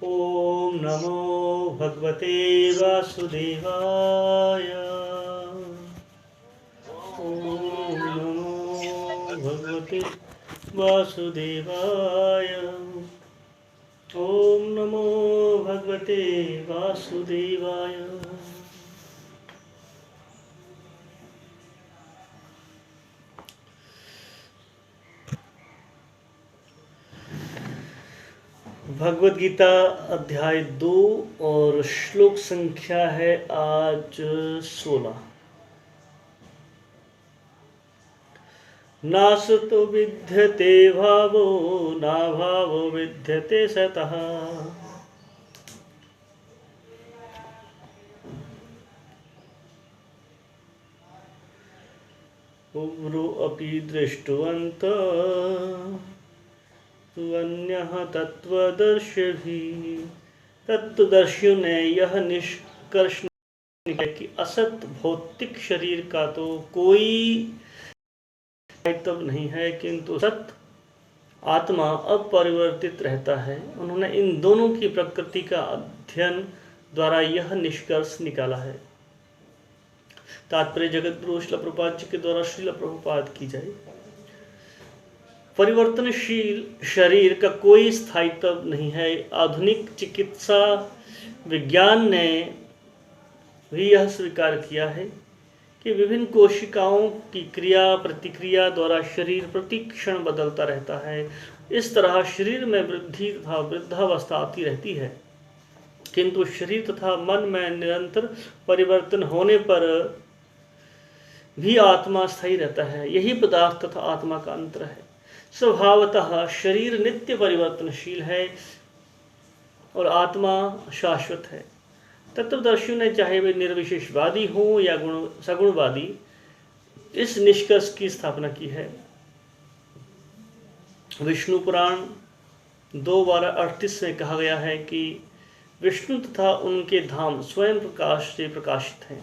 ओम नमो भगवते वासुदेवाय। ओम नमो भगवते वासुदेवाय। ओम नमो भगवते वासुदेवाय। भगवद गीता अध्याय 2 और श्लोक संख्या है आज 16। नासतो विद्यते भावो ना भावो विद्यते सतः। उग्रो अपि दृष्टवन्तः अन्यः तत्त्वदर्शिभिः। तत्वदर्शियों ने यह निष्कर्ष निकाला कि असत भौतिक शरीर का तो कोई दायित्व नहीं है, किंतु सत आत्मा अपरिवर्तित रहता है। उन्होंने इन दोनों की प्रकृति का अध्ययन द्वारा यह निष्कर्ष निकाला है। तात्पर्य जगत गुरु श्रील प्रभुपाद जी के द्वारा श्रील प्रभुपाद की जाए। परिवर्तनशील शरीर का कोई स्थायित्व नहीं है। आधुनिक चिकित्सा विज्ञान ने भी यह स्वीकार किया है कि विभिन्न कोशिकाओं की क्रिया प्रतिक्रिया द्वारा शरीर प्रति क्षण बदलता रहता है। इस तरह शरीर में वृद्धि तथा वृद्धावस्था आती रहती है, किंतु शरीर तथा मन में निरंतर परिवर्तन होने पर भी आत्मा स्थायी रहता है। यही पदार्थ तथा आत्मा का अंतर है। स्वभावतः शरीर नित्य परिवर्तनशील है और आत्मा शाश्वत है। तत्वदर्शियों ने, चाहे वे निर्विशेषवादी हों या सगुणवादी, इस निष्कर्ष की स्थापना की है। विष्णु पुराण 2:12-38 में कहा गया है कि विष्णु तथा उनके धाम स्वयं प्रकाश से प्रकाशित हैं।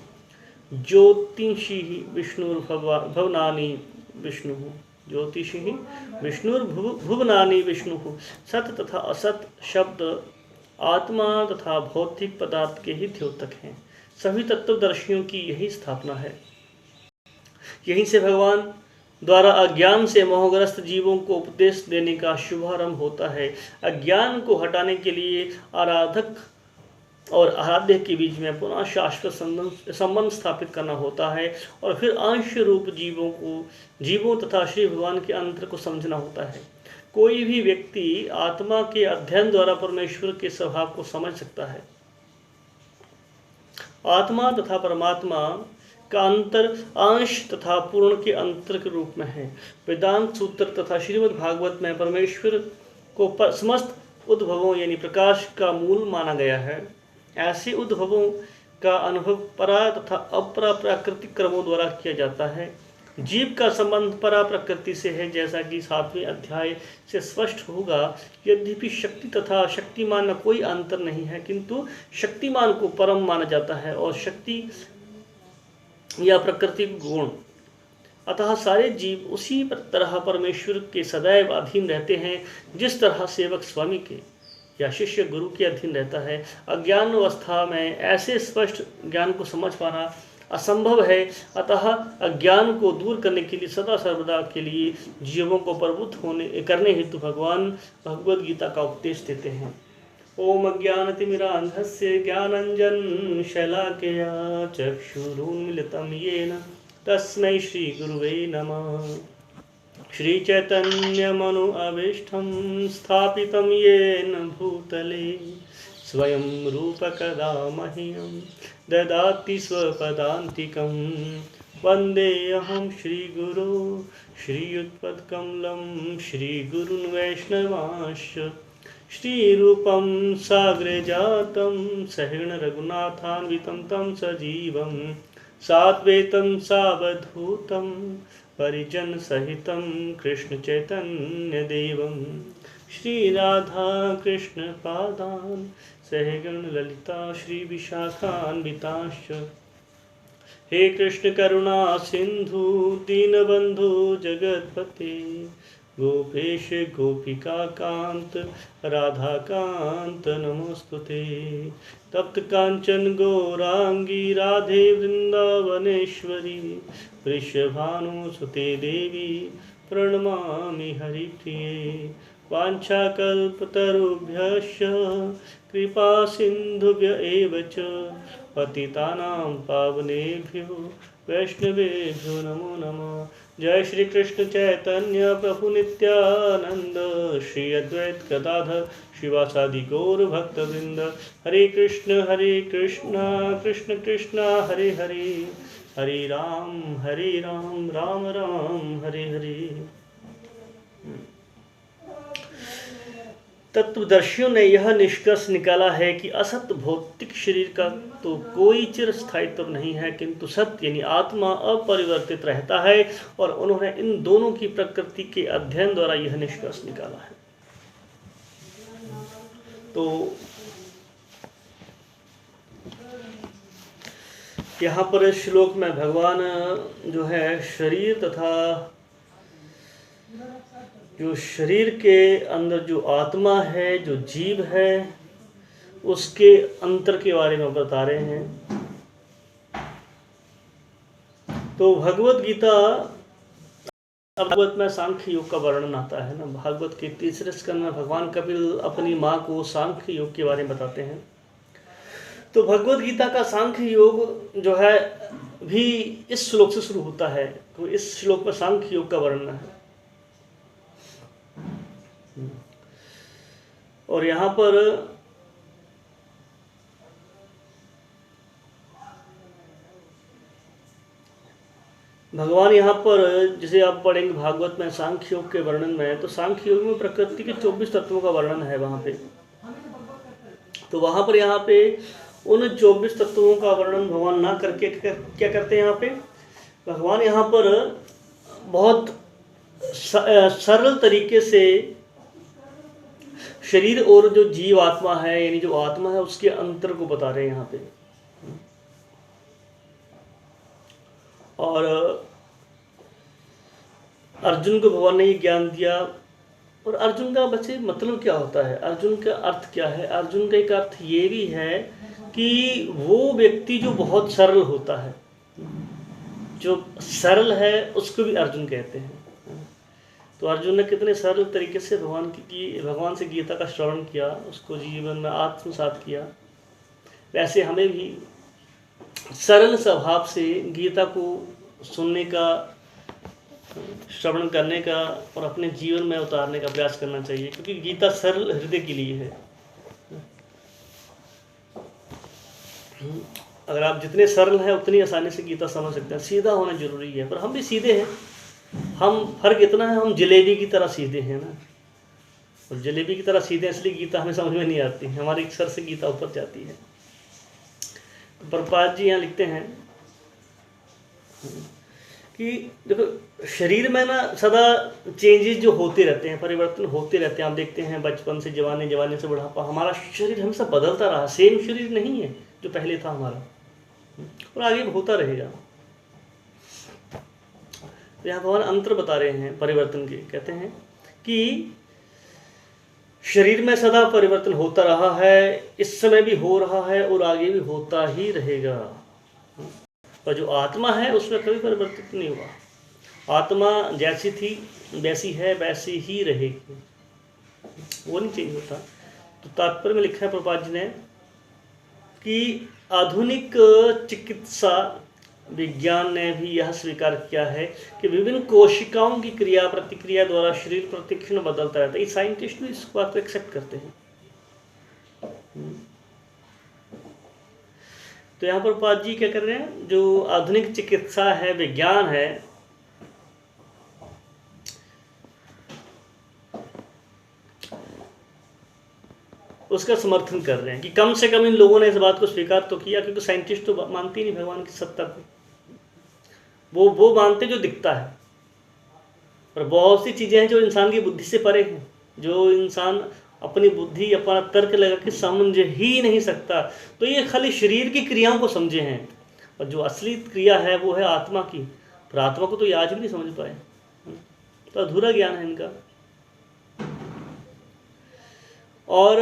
ज्योतिषी विष्णुर्भुवनानि विष्णु, ज्योतिषी विष्णुर्भुवनानि विष्णु। सत तथा असत शब्द आत्मा तथा भौतिक पदार्थ के ही द्योतक हैं। सभी तत्वदर्शियों की यही स्थापना है। यहीं से भगवान द्वारा अज्ञान से मोहग्रस्त जीवों को उपदेश देने का शुभारंभ होता है। अज्ञान को हटाने के लिए आराधक और आराध्य के बीच में पुनः शाश्वत संबंध स्थापित करना होता है और फिर अंश रूप जीवों तथा श्री भगवान के अंतर को समझना होता है। कोई भी व्यक्ति आत्मा के अध्ययन द्वारा परमेश्वर के स्वभाव को समझ सकता है। आत्मा तथा परमात्मा का अंतर अंश तथा पूर्ण के अंतर के रूप में है। वेदांत सूत्र तथा श्रीमद् भागवत में परमेश्वर को समस्त उद्भवों यानी प्रकाश का मूल माना गया है। ऐसे उद्भवों का अनुभव परा तथा अपरा प्राकृतिक क्रमों द्वारा किया जाता है। जीव का संबंध परा प्रकृति से है, जैसा कि 7वें अध्याय से स्पष्ट होगा। यद्यपि शक्ति तथा शक्तिमान में कोई अंतर नहीं है, किंतु शक्तिमान को परम माना जाता है और शक्ति या प्रकृति गुण। अतः सारे जीव उसी तरह परमेश्वर के सदैव अधीन रहते हैं, जिस तरह सेवक स्वामी के या शिष्य गुरु के अधीन रहता है। अज्ञान अवस्था में ऐसे स्पष्ट ज्ञान को समझ पाना असंभव है। अतः अज्ञान को दूर करने के लिए सदा सर्वदा के लिए जीवों को प्रबुद्ध करने हेतु भगवान भगवद गीता का उपदेश देते हैं। ओम अज्ञानतिमिरान्धस्य ज्ञानाञ्जन शलाकया चक्षुरुन्मीलितं येन तस्मै श्री गुरुवे नमः। श्री चैतन्यमनु अभीष्टं स्थापितं येन भूतले स्वयं रूप कदा मह्यं ददाति स्वपदान्तिकं। वन्देऽहं श्रीगुरो श्रीयुत्पत्कमलं श्रीगुरुन् वैष्णवांश्च श्रीरूपं साग्रजातं सहगण रघुनाथान्वितं तं सजीवं साद्वैतं सावधूतं परिजन सहितं कृष्ण चैतन्य देवं श्री राधा कृष्ण पादान् सहगण ललिता श्री विशाखान्वितांश्च। हे कृष्ण करुणा सिंधु दीनबंधु जगतपते गोपेश गोपिका कांत राधा कांत नमोस्तुते। तप्त कांचन गौरांगी राधे वृंदावनेश्वरी वृषभानुसुते देवी प्रणमामि हरिप्रिये। वाञ्छाकल्पतरुभ्यश्च कृपा सिन्धुभ्य एव च पतितानां पावनेभ्यो वैष्णवेभ्यो नमो नमः। जय श्री कृष्ण चैतन्य प्रभु नित्यानंद श्री अद्वैत गदाधर शिवासादि गौर भक्तवृंद। हरे कृष्ण कृष्ण कृष्ण हरे हरे, हरे राम राम राम हरे हरे। तत्वदर्शियों ने यह निष्कर्ष निकाला है कि असत भौतिक शरीर का तो कोई चिर स्थायित्व नहीं है, किंतु सत्य यानी आत्मा अपरिवर्तित रहता है, और उन्होंने इन दोनों की प्रकृति के अध्ययन द्वारा यह निष्कर्ष निकाला है। तो यहाँ पर इस श्लोक में भगवान जो है शरीर तथा जो शरीर के अंदर जो आत्मा है, जो जीव है, उसके अंतर के बारे में बता रहे हैं। तो भगवत गीता, भागवत में सांख्य योग का वर्णन आता है ना। भागवत के तीसरे स्कंद में भगवान कपिल अपनी माँ को सांख्य योग के बारे में बताते हैं। तो भगवत गीता का सांख्य योग जो है भी इस श्लोक से शुरू होता है। तो इस श्लोक में सांख्य योग का वर्णन है। और यहाँ पर भगवान यहाँ पर जिसे आप पढ़ेंगे भागवत में सांख्य योग के वर्णन में, तो सांख्य योग में प्रकृति के 24 तत्वों का वर्णन है वहाँ पे। तो वहाँ पर यहाँ पे उन 24 तत्वों का वर्णन भगवान ना करके क्या करते हैं यहाँ पे, भगवान यहाँ पर बहुत सरल तरीके से शरीर और जो जीव आत्मा है, यानी जो आत्मा है, उसके अंतर को बता रहे हैं यहाँ पे। और अर्जुन को भगवान ने ये ज्ञान दिया। और अर्जुन का बच्चे मतलब क्या होता है, अर्जुन का अर्थ क्या है? अर्जुन का एक अर्थ ये भी है कि वो व्यक्ति जो बहुत सरल होता है, जो सरल है, उसको भी अर्जुन कहते हैं। तो अर्जुन ने कितने सरल तरीके से भगवान से गीता का श्रवण किया, उसको जीवन में आत्मसात किया। वैसे हमें भी सरल स्वभाव से गीता को सुनने का, श्रवण करने का और अपने जीवन में उतारने का प्रयास करना चाहिए, क्योंकि गीता सरल हृदय के लिए है। अगर आप जितने सरल हैं उतनी आसानी से गीता समझ सकते हैं। सीधा होना जरूरी है, पर हम भी सीधे हैं। हम फर्क इतना है, हम जलेबी की तरह सीधे हैं ना। और जलेबी की तरह सीधे इसलिए गीता हमें समझ में नहीं आती, हमारे एक सर से गीता ऊपर जाती है। तो प्रभुपाद जी यहाँ लिखते हैं कि देखो शरीर में ना सदा चेंजेस जो होते रहते हैं, परिवर्तन होते रहते हैं। आप देखते हैं बचपन से जवानी, जवानी से बुढ़ापा, हमारा शरीर हमेशा बदलता रहा। सेम शरीर नहीं है जो पहले था हमारा, और आगे होता रहेगा। तो यहाँ भगवान अंतर बता रहे हैं परिवर्तन के। कहते हैं कि शरीर में सदा परिवर्तन होता रहा है, इस समय भी हो रहा है और आगे भी होता ही रहेगा। पर जो आत्मा है उसमें कभी परिवर्तित नहीं हुआ। आत्मा जैसी थी वैसी है, वैसी ही रहेगी, वो नहीं चेंज होता। तो तात्पर्य में लिखा है प्रभुपाद जी ने कि आधुनिक चिकित्सा विज्ञान ने भी यह स्वीकार किया है कि विभिन्न कोशिकाओं की क्रिया प्रतिक्रिया द्वारा शरीर प्रतिक्षण बदलता रहता है। ये साइंटिस्ट भी इस बात को एक्सेप्ट करते हैं। तो यहाँ पर पाद जी क्या कर रहे हैं, जो आधुनिक चिकित्सा है, विज्ञान है, उसका समर्थन कर रहे हैं कि कम से कम इन लोगों ने इस बात को स्वीकार तो किया, क्योंकि साइंटिस्ट तो मानते ही नहीं भगवान की सत्ता को। वो मानते जो दिखता है, पर बहुत सी चीज़ें हैं जो इंसान की बुद्धि से परे हैं, जो इंसान अपनी बुद्धि अपना तर्क लगा के समझ ही नहीं सकता। तो ये खाली शरीर की क्रियाओं को समझे हैं, और जो असली क्रिया है वो है आत्मा की। पर आत्मा को तो ये आज भी नहीं समझ पाए। तो अधूरा ज्ञान है इनका। और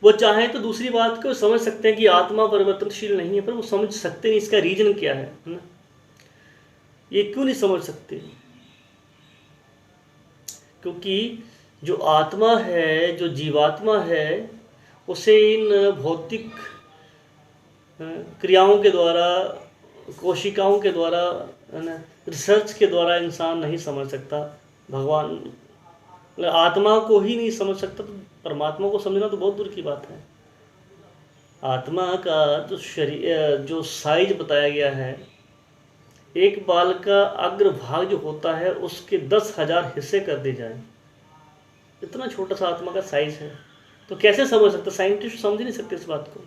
वो चाहे तो दूसरी बात को समझ सकते हैं कि आत्मा परिवर्तनशील नहीं है, पर वो समझ सकते नहीं इसका रीजन क्या है ना। ये क्यों नहीं समझ सकते? क्योंकि जो आत्मा है, जो जीवात्मा है, उसे इन भौतिक क्रियाओं के द्वारा, कोशिकाओं के द्वारा, रिसर्च के द्वारा इंसान नहीं समझ सकता। भगवान आत्मा को ही नहीं समझ सकता, तो परमात्मा को समझना तो बहुत दूर की बात है। आत्मा का जो शरीर, जो साइज बताया गया है, एक बाल का अग्रभाग जो होता है उसके 10,000 हिस्से कर दिए जाए, इतना छोटा सा आत्मा का साइज है। तो कैसे समझ सकते? साइंटिस्ट समझ नहीं सकते इस बात को।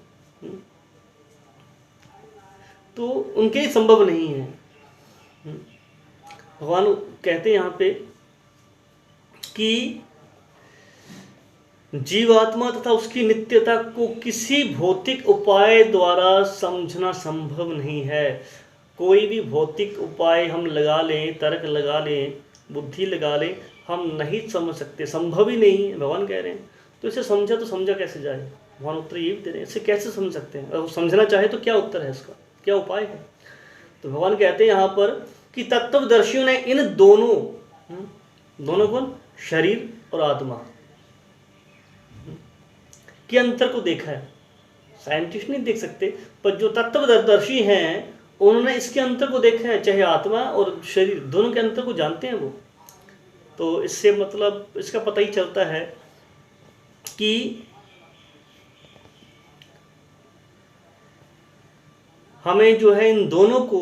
तो उनके लिए संभव नहीं है। भगवान कहते हैं यहाँ पे कि जीवात्मा तथा उसकी नित्यता को किसी भौतिक उपाय द्वारा समझना संभव नहीं है। कोई भी भौतिक उपाय हम लगा लें, तर्क लगा लें, बुद्धि लगा लें, हम नहीं समझ सकते, संभव ही नहीं है, भगवान कह रहे हैं। तो इसे समझा तो समझा कैसे जाए? भगवान उत्तर ये भी दे रहे हैं, इसे कैसे समझ सकते हैं? अगर समझना चाहे तो क्या उत्तर है इसका, क्या उपाय है? तो भगवान कहते हैं यहाँ पर कि तत्वदर्शियों ने इन दोनों कौन? शरीर और आत्मा के अंतर को देखा है। साइंटिस्ट नहीं देख सकते, पर जो तत्वदर्शी हैं उन्होंने इसके अंतर को देखा है। चाहे आत्मा और शरीर, दोनों के अंतर को जानते हैं वो। तो इससे मतलब इसका पता ही चलता है कि हमें जो है इन दोनों को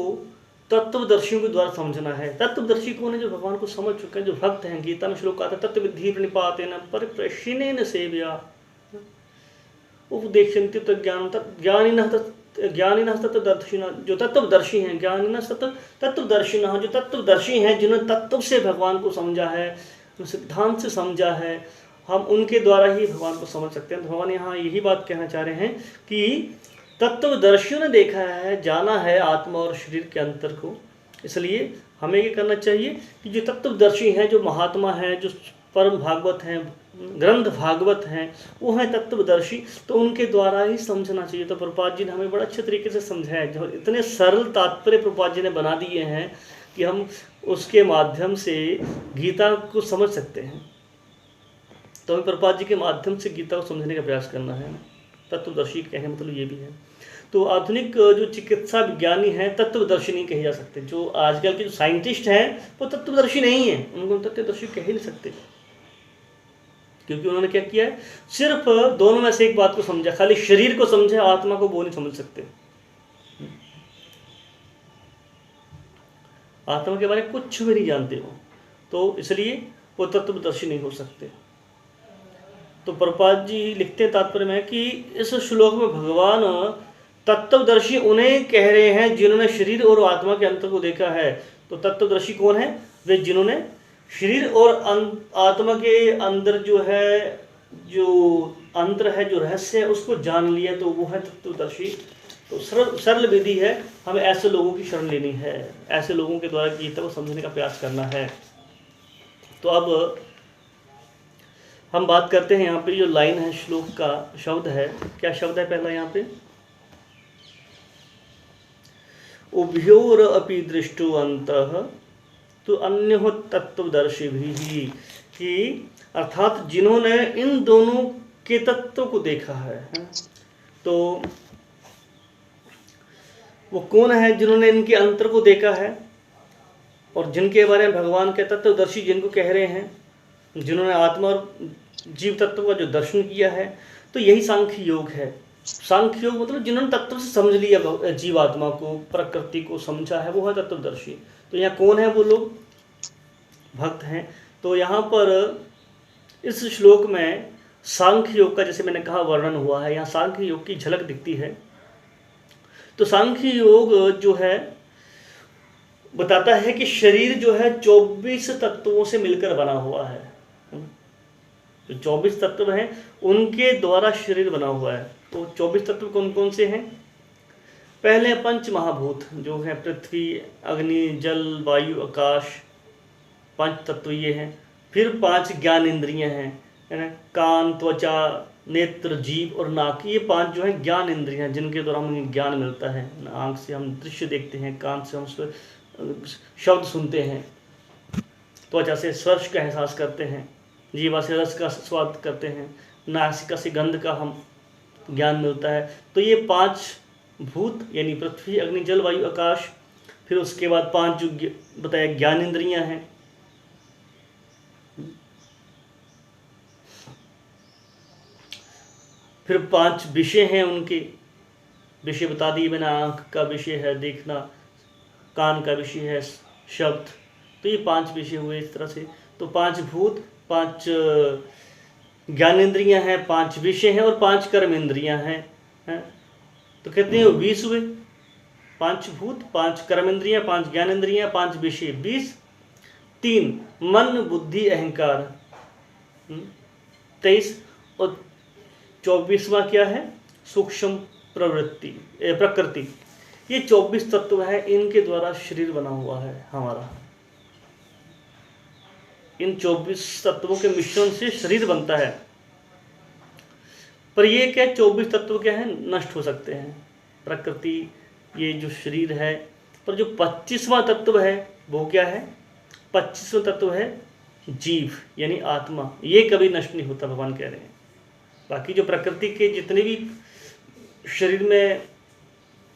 तत्वदर्शियों के द्वारा समझना है। तत्वदर्शी कौन है? जो भगवान को समझ चुके हैं, जो भक्त हैं। गीता में श्लोक आता है, तत्वविद्धि प्रणिपातेन परिप्रश्नेन सेव्या उपदेक्षन्ति ज्ञानिनः तत्वदर्शिनः। जो तत्वदर्शी हैं, ज्ञानिनः तत्वदर्शिनः, जो तत्वदर्शी हैं, जिन्होंने तत्व से भगवान को समझा है, सिद्धांत से समझा है, हम उनके द्वारा ही भगवान को समझ सकते हैं। तो भगवान यहाँ यही बात कहना चाह रहे हैं कि तत्वदर्शियों ने देखा है, जाना है आत्मा और शरीर के अंतर को। इसलिए हमें ये करना चाहिए कि जो तत्वदर्शी हैं, जो महात्मा हैं, जो परम भागवत हैं, ग्रंथ भागवत हैं, वो हैं तत्वदर्शी, तो उनके द्वारा ही समझना चाहिए। तो प्रभुपाद जी ने हमें बड़ा अच्छे तरीके से समझाया है, जो इतने सरल तात्पर्य प्रभुपाद जी ने बना दिए हैं कि हम उसके माध्यम से गीता को समझ सकते हैं। तो हमें प्रभुपाद जी के माध्यम से गीता को समझने का प्रयास करना है। तत्वदर्शी कहने मतलब ये भी है। तो आधुनिक जो चिकित्सा विज्ञानी हैं, तत्वदर्शी नहीं कहे जा सकते। जो आजकल के जो साइंटिस्ट हैं वो तत्वदर्शी नहीं है, उनको तत्वदर्शी कह ही नहीं सकते, क्योंकि उन्होंने क्या किया है? सिर्फ दोनों में से एक बात को समझा, खाली शरीर को समझा, आत्मा को वो नहीं समझ सकते। आत्मा के बारे में कुछ भी नहीं जानते हो, तो इसलिए वो तत्वदर्शी नहीं हो सकते। तो प्रभुपाद जी लिखते हैं तात्पर्य में कि इस श्लोक में भगवान तत्वदर्शी उन्हें कह रहे हैं जिन्होंने शरीर और आत्मा के अंतर को देखा है। तो तत्वदर्शी कौन है? वे जिन्होंने शरीर और आत्मा के अंदर जो है, जो अंतर है, जो रहस्य है, उसको जान लिया, तो वो है तत्वदर्शी। तो सरल विधि है, हमें ऐसे लोगों की शरण लेनी है, ऐसे लोगों के द्वारा गीता को समझने का प्रयास करना है। तो अब हम बात करते हैं यहाँ पे जो लाइन है, श्लोक का शब्द है, क्या शब्द है पहला यहाँ पे? उभयोर अपि दृष्टो अंतः तो अन्यो तत्वदर्शी भी, कि अर्थात जिन्होंने इन दोनों के तत्व को देखा है। तो वो कौन है? जिन्होंने इनके अंतर को देखा है, और जिनके बारे में भगवान के तत्वदर्शी जिनको कह रहे हैं, जिन्होंने आत्मा और जीव तत्व का जो दर्शन किया है। तो यही सांख्य योग है। सांख्य योग मतलब जिन्होंने तत्व से समझ लिया, जीवात्मा को, प्रकृति को समझा है, वो है तत्वदर्शी। तो यहाँ कौन है वो लोग? भक्त हैं। तो यहाँ पर इस श्लोक में सांख्य योग का, जैसे मैंने कहा, वर्णन हुआ है। यहाँ सांख्य योग की झलक दिखती है। तो सांख्य योग जो है बताता है कि शरीर जो है 24 तत्वों से मिलकर बना हुआ है। जो 24 तत्व हैं उनके द्वारा शरीर बना हुआ है। तो 24 तत्व कौन कौन से हैं? पहले पंच महाभूत जो है पृथ्वी, अग्नि, जल, वायु, आकाश। पांच तत्व ये हैं। फिर 5 ज्ञान इंद्रियां हैं, है ना, कान, त्वचा, नेत्र, जीभ और नाक। ये 5 जो है ज्ञान इंद्रियां, जिनके द्वारा हमें ज्ञान मिलता है। आँख से हम दृश्य देखते हैं, कान से हम उसको शब्द सुनते हैं, त्वचा से स्पर्श का एहसास करते हैं, जीवा से रस का स्वाद करते हैं, नासिका से गंध का हम ज्ञान मिलता है। तो ये 5 भूत यानी पृथ्वी, अग्नि, जल, वायु, आकाश। फिर उसके बाद 5 जो बताया ज्ञान इंद्रियां हैं। फिर 5 विषय हैं, उनके विषय बता दिए मैंने। आँख का विषय है देखना, कान का विषय है शब्द। तो ये 5 विषय हुए इस तरह से। तो 5 भूत, 5 ज्ञानेंद्रियां हैं, 5 विषय हैं और 5 कर्म इंद्रियां हैं। तो कितने हो? 20 हुए। 5 भूत, 5 कर्म इंद्रियां, 5 ज्ञानेंद्रियां, 5 विषय, 20। 3 मन, बुद्धि, अहंकार, 23। और 24वां क्या है? सूक्ष्म प्रकृति। ये 24 तत्व है, इनके द्वारा शरीर बना हुआ है हमारा। इन 24 तत्वों के मिश्रण से शरीर बनता है। पर ये क्या 24 तत्व क्या है? नष्ट हो सकते हैं। प्रकृति, ये जो शरीर है। पर जो 25वां तत्व है वो क्या है? 25वां तत्व है जीव यानी आत्मा। ये कभी नष्ट नहीं होता, भगवान कह रहे हैं। बाकी जो प्रकृति के जितने भी शरीर में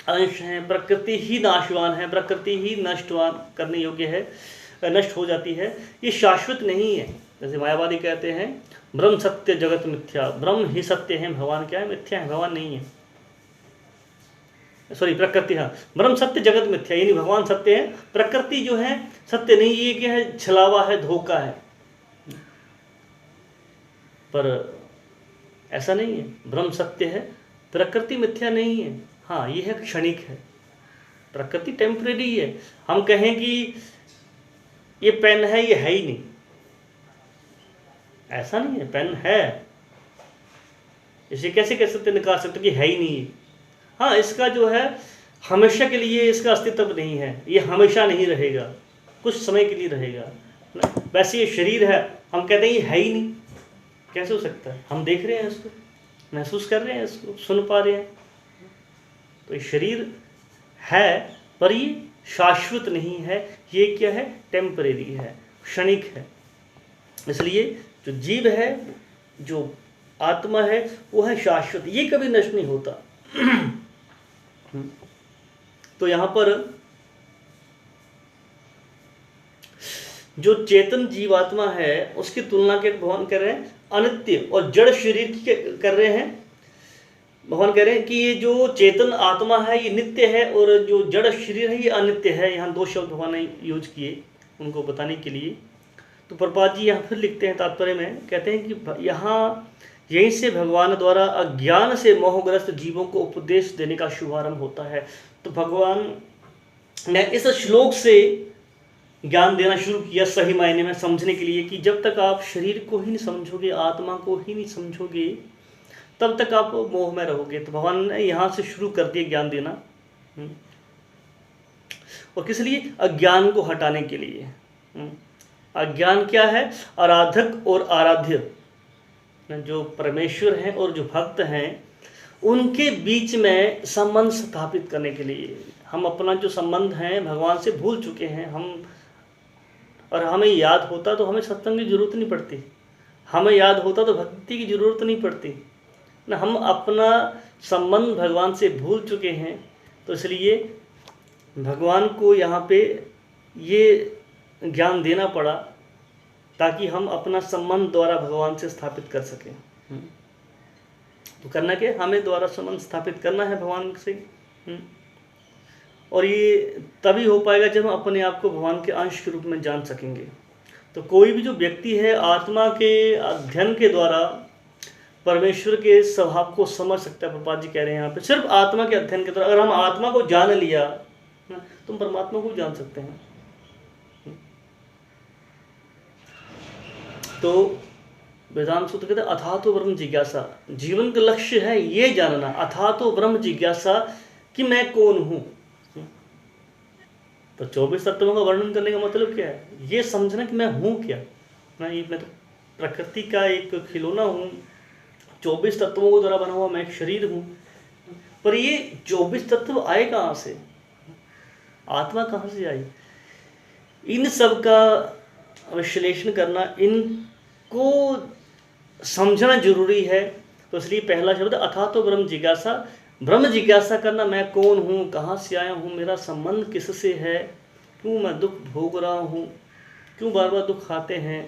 अंश हैं, प्रकृति ही नाशवान है, प्रकृति ही नष्टवान करने योग्य है, नष्ट हो जाती है। ये शाश्वत नहीं है। जैसे मायावादी कहते हैं ब्रह्म सत्य जगत मिथ्या, ब्रह्म ही सत्य है, भगवान क्या है? मिथ्या है, भगवान नहीं है। सॉरी, प्रकृति, हाँ, ब्रह्म सत्य जगत मिथ्या यानी भगवान सत्य है, प्रकृति जो है सत्य नहीं। ये क्या है? छलावा है, धोखा है। पर ऐसा नहीं है, ब्रह्म सत्य है, प्रकृति मिथ्या नहीं है। हाँ, ये है क्षणिक है, प्रकृति टेम्परेरी है। हम कहें कि ये पेन है, ये है ही नहीं, ऐसा नहीं है। पेन है, इसे कैसे कह सकते, निकाल सकते कि है ही नहीं। हाँ, इसका जो है हमेशा के लिए इसका अस्तित्व नहीं है, ये हमेशा नहीं रहेगा, कुछ समय के लिए रहेगा। वैसे ये शरीर है, हम कहते हैं ये है ही नहीं, कैसे हो सकता है? हम देख रहे हैं इसको, महसूस कर रहे हैं इसको, सुन पा रहे हैं। तो ये शरीर है, पर ये शाश्वत नहीं है। ये क्या है? टेम्परेरी है, क्षणिक है। इसलिए जो जीव है, जो आत्मा है, वो है शाश्वत, ये कभी नष्ट नहीं होता। तो यहाँ पर जो चेतन जीवात्मा है उसकी तुलना के भगवान कर रहे हैं अनित्य और जड़ शरीर की कर रहे हैं। भगवान कह रहे हैं कि ये जो चेतन आत्मा है ये नित्य है और जो जड़ शरीर है ये अनित्य है। यहाँ 2 शब्द भगवान ने यूज किए उनको बताने के लिए। तो प्रपात जी यहाँ फिर लिखते हैं तात्पर्य में, कहते हैं कि यहाँ यहीं से भगवान द्वारा अज्ञान से मोहग्रस्त जीवों को उपदेश देने का शुभारंभ होता है। तो भगवान ने इस श्लोक से ज्ञान देना शुरू किया सही मायने में, समझने के लिए कि जब तक आप शरीर को ही नहीं समझोगे, आत्मा को ही नहीं समझोगे, तब तक आप मोह में रहोगे। तो भगवान ने यहाँ से शुरू कर दिया ज्ञान देना। और किस लिए? अज्ञान को हटाने के लिए। अज्ञान क्या है? आराधक और आराध्य, जो परमेश्वर हैं और जो भक्त हैं, उनके बीच में संबंध स्थापित करने के लिए। हम अपना जो संबंध है भगवान से भूल चुके हैं हम, और हमें याद होता तो हमें सत्संग की जरूरत नहीं पड़ती, हमें याद होता तो भक्ति की जरूरत नहीं पड़ती ना। हम अपना संबंध भगवान से भूल चुके हैं, तो इसलिए भगवान को यहाँ पे ये ज्ञान देना पड़ा ताकि हम अपना संबंध द्वारा भगवान से स्थापित कर सकें। तो करना क्या? हमें द्वारा संबंध स्थापित करना है भगवान से। और ये तभी हो पाएगा जब हम अपने आप को भगवान के अंश के रूप में जान सकेंगे। तो कोई भी जो व्यक्ति है आत्मा के अध्ययन के द्वारा परमेश्वर के स्वभाव को समझ सकता है। प्रपात जी कह रहे हैं यहाँ पे सिर्फ आत्मा के अध्ययन के द्वारा, अगर हम आत्मा को जान लिया तो परमात्मा को जान सकते हैं। तो वेदांत सूत्र कहते हैं अथातो ब्रह्म जिज्ञासा, जीवन का लक्ष्य है ये जानना, अथातो ब्रह्म जिज्ञासा कि मैं कौन हूँ। तो 24 तत्वों का वर्णन करने का मतलब क्या है? ये समझना कि मैं हूँ क्या। मैं तो प्रकृति का एक खिलौना हूँ, 24 तत्वों को द्वारा बना हुआ मैं एक शरीर हूँ। पर ये 24 तत्व आए कहाँ से? आत्मा कहाँ से आई? इन सब का विश्लेषण करना, इनको समझना जरूरी है। तो इसलिए पहला शब्द अथा तो ब्रह्म जिज्ञासा, ब्रह्म जिज्ञासा करना, मैं कौन हूँ, कहाँ से आया हूँ, मेरा संबंध किससे है, क्यों मैं दुख भोग रहा हूँ, क्यों बार बार दुख आते हैं।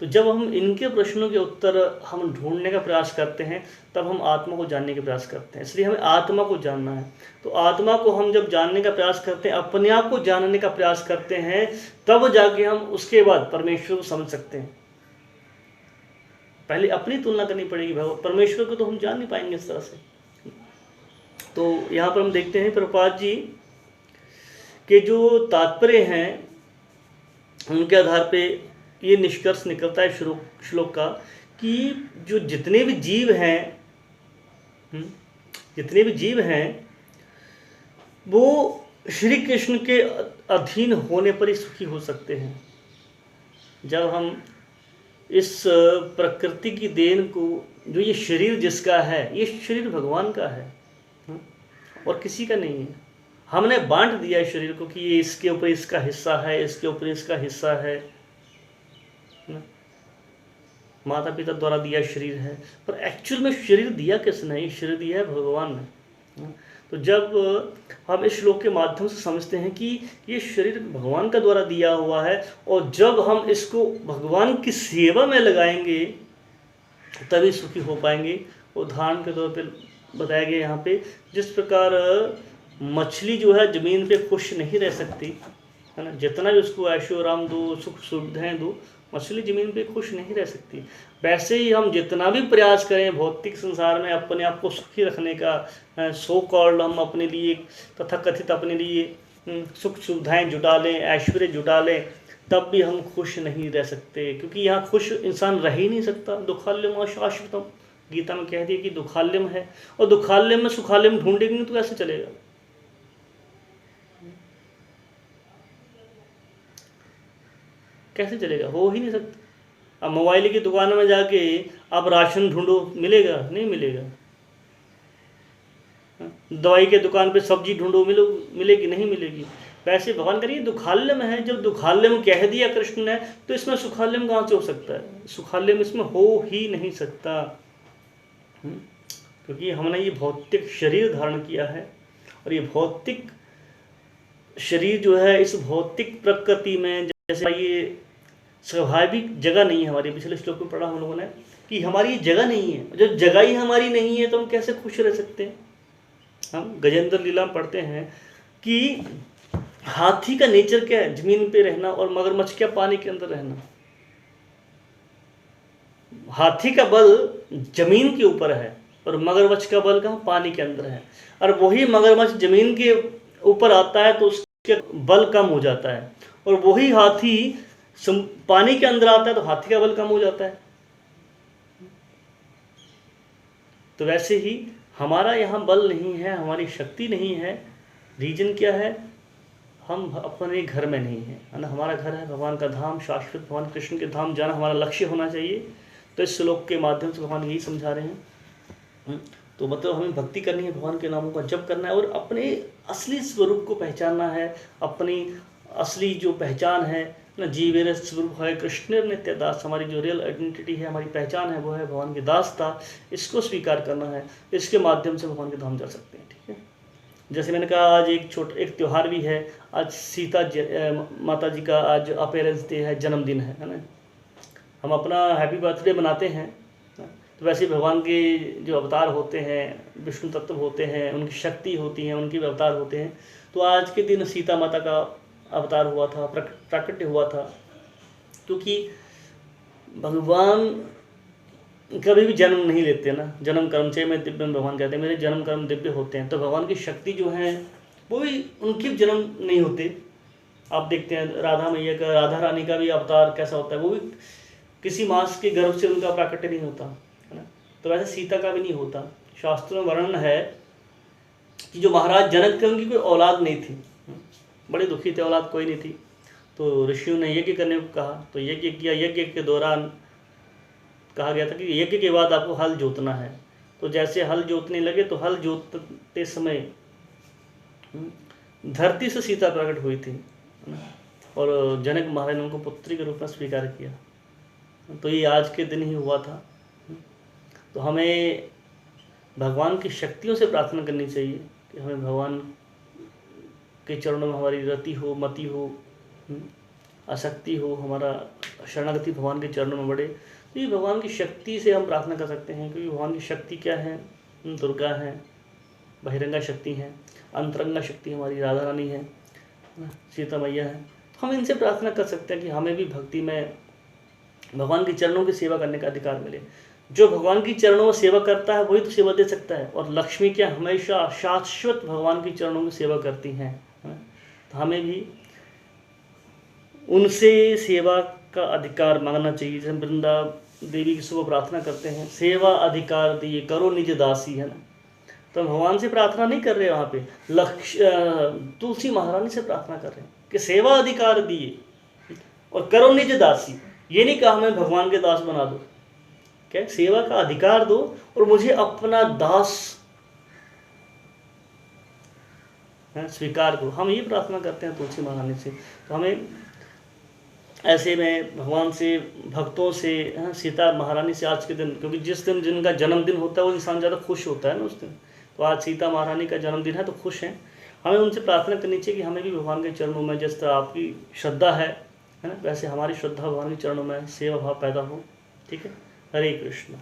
तो जब हम इनके प्रश्नों के उत्तर हम ढूंढने का प्रयास करते हैं, तब हम आत्मा को जानने का प्रयास करते हैं। इसलिए हमें आत्मा को जानना है। तो आत्मा को हम जब जानने का प्रयास करते हैं, अपने आप को जानने का प्रयास करते हैं, तब जाके हम उसके बाद परमेश्वर को समझ सकते हैं। पहले अपनी तुलना करनी पड़ेगी, परमेश्वर को तो हम जान नहीं पाएंगे इस तरह से। तो यहाँ पर हम देखते हैं प्रभुपाद जी के जो तात्पर्य हैं, उनके आधार पे ये निष्कर्ष निकलता है श्लोक का कि जो जितने भी जीव हैं वो श्री कृष्ण के अधीन होने पर ही सुखी हो सकते हैं। जब हम इस प्रकृति की देन को, जो ये शरीर जिसका है, ये शरीर भगवान का है और किसी का नहीं है। हमने बांट दिया है शरीर को कि ये इसके ऊपर इसका हिस्सा है, इसके ऊपर इसका हिस्सा है। माता पिता द्वारा दिया शरीर है, पर एक्चुअल में शरीर दिया किसने? ये शरीर दिया है भगवान ने। तो जब हम इस श्लोक के माध्यम से समझते हैं कि ये शरीर भगवान का द्वारा दिया हुआ है, और जब हम इसको भगवान की सेवा में लगाएंगे तभी सुखी हो पाएंगे। उदाहरण के तौर पर बताया गया यहाँ पे, जिस प्रकार मछली जो है ज़मीन पे खुश नहीं रह सकती है ना, जितना भी उसको ऐशो आराम दो, सुख सुविधाएं दो, मछली ज़मीन पे खुश नहीं रह सकती। वैसे ही हम जितना भी प्रयास करें भौतिक संसार में अपने आप को सुखी रखने का, सो कॉल्ड हम अपने लिए तथा कथित अपने लिए सुख सुविधाएं जुटा लें, ऐश्वर्य जुटा लें, तब भी हम खुश नहीं रह सकते, क्योंकि यहाँ खुश इंसान रह ही नहीं सकता। दुखाल्यम अशाश्वतम, गीता में कह दिया कि दुखाल्यम है, और दुखाल्यम में सुखाल्यम ढूंढेंगे तो कैसे चलेगा? कैसे चलेगा? हो ही नहीं सकता। अब मोबाइल की दुकान में जाके आप राशन ढूंढो, मिलेगा? नहीं मिलेगा। दवाई के दुकान पे सब्जी ढूंढो, मिलेगी? नहीं मिलेगी। वैसे भगवान करिए दुखाल्यम है, जब दुखाल्यम कह दिया कृष्ण ने, तो इसमें सुखाल्यम कहाँ से हो सकता है? सुखाल्यम इसमें हो ही नहीं सकता, क्योंकि हमने ये भौतिक शरीर धारण किया है, और ये भौतिक शरीर जो है इस भौतिक प्रकृति में, जैसे ये स्वाभाविक जगह नहीं है हमारी। पिछले श्लोक में पढ़ा हम लोगों ने कि हमारी ये जगह नहीं है। जब जगह ही हमारी नहीं है तो हम कैसे खुश रह सकते हैं? हम गजेंद्र लीला में पढ़ते हैं कि हाथी का नेचर क्या है? जमीन पे रहना, और मगरमच्छ क्या? पानी के अंदर रहना। हाथी का बल जमीन के ऊपर है और मगरमच्छ का बल कहाँ? पानी के अंदर है। और वही मगरमच्छ जमीन के ऊपर आता है तो उसके बल कम हो जाता है, और वही हाथी पानी के अंदर आता है तो हाथी का बल कम हो जाता है। तो वैसे ही हमारा यहाँ बल नहीं है, हमारी शक्ति नहीं है। रीजन क्या है? हम अपने घर में नहीं है, है ना। हमारा घर है भगवान का धाम, शाश्वत भगवान कृष्ण के धाम जाना हमारा लक्ष्य होना चाहिए। तो इस श्लोक के माध्यम से भगवान यही समझा रहे हैं। तो मतलब हमें भक्ति करनी है, भगवान के नामों का जप करना है, और अपने असली स्वरूप को पहचानना है। अपनी असली जो पहचान है ना, जीवेर स्वरूप है कृष्ण नित्य दास, हमारी जो रियल आइडेंटिटी है, हमारी पहचान है, वो है भगवान के दास था। इसको स्वीकार करना है, इसके माध्यम से भगवान के धाम जा सकते हैं। ठीक है, जैसे मैंने कहा आज एक त्यौहार भी है। आज सीता माता जी का आज अपेयरेंस डे है, जन्मदिन है ना। हम अपना हैप्पी बर्थडे मनाते हैं। तो वैसे भगवान के जो अवतार होते हैं, विष्णु तत्व होते हैं, उनकी शक्ति होती है, उनके भी अवतार होते हैं। तो आज के दिन सीता माता का अवतार हुआ था, प्राकट्य हुआ था, क्योंकि भगवान कभी भी जन्म नहीं लेते ना। जन्म कर्म से मैं दिव्य भगवान कहते हैं, मेरे जन्म कर्म दिव्य होते हैं। तो भगवान की शक्ति जो है वो भी, उनके जन्म नहीं होते। आप देखते हैं राधा मैया का, राधा रानी का भी अवतार कैसा होता है, वो भी किसी मास के गर्भ से उनका प्राकट्य नहीं होता, है ना। तो वैसे सीता का भी नहीं होता। शास्त्रों में वर्णन है कि जो महाराज जनक थे उनकी कोई औलाद नहीं थी, बड़े दुखी थे, औलाद कोई नहीं थी। तो ऋषियों ने यज्ञ करने को कहा, तो यज्ञ किया। यज्ञ के दौरान कहा गया था कि यज्ञ के बाद आपको हल जोतना है। तो जैसे हल जोतने लगे तो हल जोतते समय धरती से सीता प्रकट हुई थी और जनक महाराज ने उनको पुत्री के रूप में स्वीकार किया। तो ये आज के दिन ही हुआ था। तो हमें भगवान की शक्तियों से प्रार्थना करनी चाहिए कि हमें भगवान के चरणों में हमारी रति हो, मति हो, आसक्ति हो, हमारा शरणागति भगवान के चरणों में बढ़े। तो ये भगवान की शक्ति से हम प्रार्थना कर सकते हैं, क्योंकि भगवान की शक्ति क्या है? दुर्गा है, बहिरंगा शक्ति है, अंतरंगा शक्ति हमारी राधा रानी है, सीता मैया है। तो हम इनसे प्रार्थना कर सकते हैं कि हमें भी भक्ति में भगवान के चरणों की सेवा करने का अधिकार मिले। जो भगवान की चरणों में सेवा करता है वही तो सेवा दे सकता है। और लक्ष्मी क्या हमेशा शाश्वत भगवान की चरणों में सेवा करती हैं। तो हमें भी उनसे सेवा का अधिकार मांगना चाहिए। जैसे वृंदा देवी की सुबह प्रार्थना करते हैं, सेवा अधिकार दिए करो निज दासी, है ना। तो हम भगवान से प्रार्थना नहीं कर रहे, वहाँ पे तुलसी महारानी से प्रार्थना कर रहे हैं कि सेवा अधिकार दिए और करो निज दासी। ये नहीं कहा हमें भगवान के दास बना दो, क्या सेवा का अधिकार दो और मुझे अपना दास स्वीकार दो। हम ये प्रार्थना करते हैं तुलसी महारानी से। तो हमें ऐसे में भगवान से, भक्तों से, सीता महारानी से आज के दिन, क्योंकि जिस दिन जिनका जन्मदिन होता है वो इंसान ज़्यादा खुश होता है ना उस दिन। तो आज सीता महारानी का जन्मदिन है तो खुश हैं। हमें उनसे प्रार्थना करनी चाहिए कि हमें भी भगवान के चरणों में जिस तरह आपकी श्रद्धा है ना, वैसे हमारी श्रद्धा भगवान के चरणों में सेवा भाव पैदा हो। ठीक है। हरे कृष्ण।